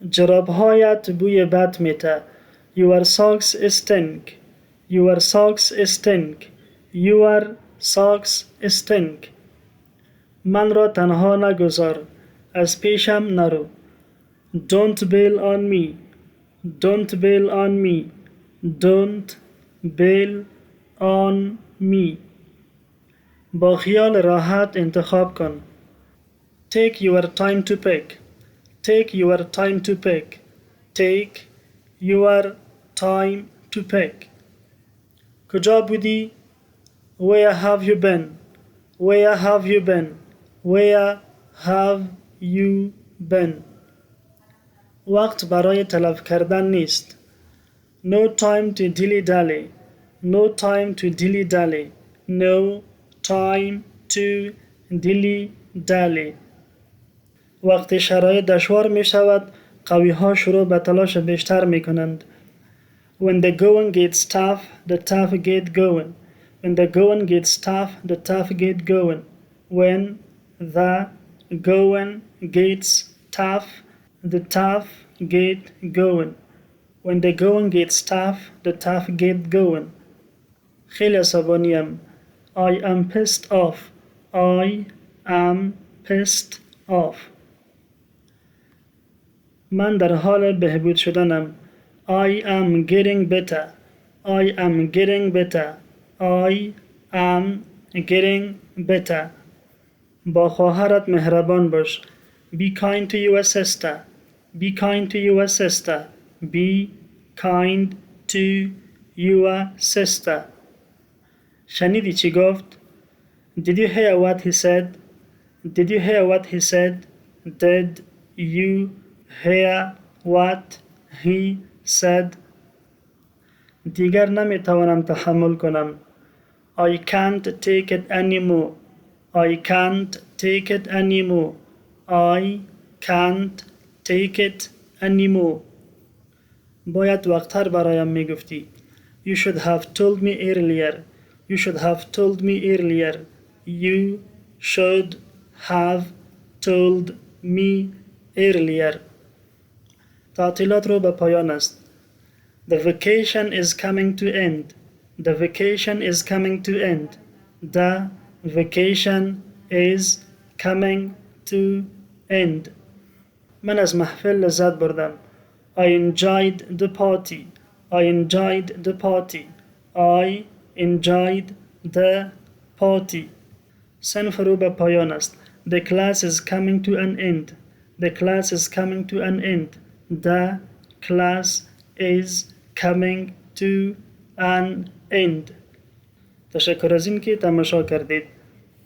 جرابهایت بوی بد میده. Your socks stink. Your socks stink. Your socks stink. من را تنها نگذار. از پیشم نرو. Don't bail on me. Don't bail on me. Don't bail on me. با خیال راحت انتخاب کن. Take your time to pick. Take your time to pick. Take your time to pick. کجا بودی؟ Where have you been? Where have you been? Where have you been? وقت برای تلف کردن نیست. No time to dilly-dally. No time to dilly-dally. No time to dilly-dally. وقتی شرایط دشوار می شود، قوی ها شروع به تلاش بیشتر می کنند. When the going gets tough, the tough get going. When the going gets tough, the tough get going. When the going gets tough, the tough get going. When the going gets tough, the tough get going. خیلی عصبانیم. I am pissed off. I am pissed off. من در حال بهبود شدنم. I am getting better. I am getting better. I am getting better. با خواهرت مهربان باش. Be kind to your sister. Be kind to your sister. Be kind to your sister. شنیدی چی گفت؟ Did you hear what he said? Did you hear what he said? Did you hear what he said? دیگر نمیتوانم تحمل کنم. I can't take it anymore. I can't take it anymore. I can't take it anymore. باید وقت‌تر برایم میگفتی. You should have told me earlier. You should have told me earlier. You should have told me earlier. تعطیلات رو به پایان است. The vacation is coming to end. The vacation is coming to end. The vacation is coming to end. من از محفل لذت بردم. I enjoyed the party. I enjoyed the party. I enjoyed the party. صنف رو به پایان است. The class is coming to an end. The class is coming to an end. The class is coming to an end. تشکر از این که تماشا کردید.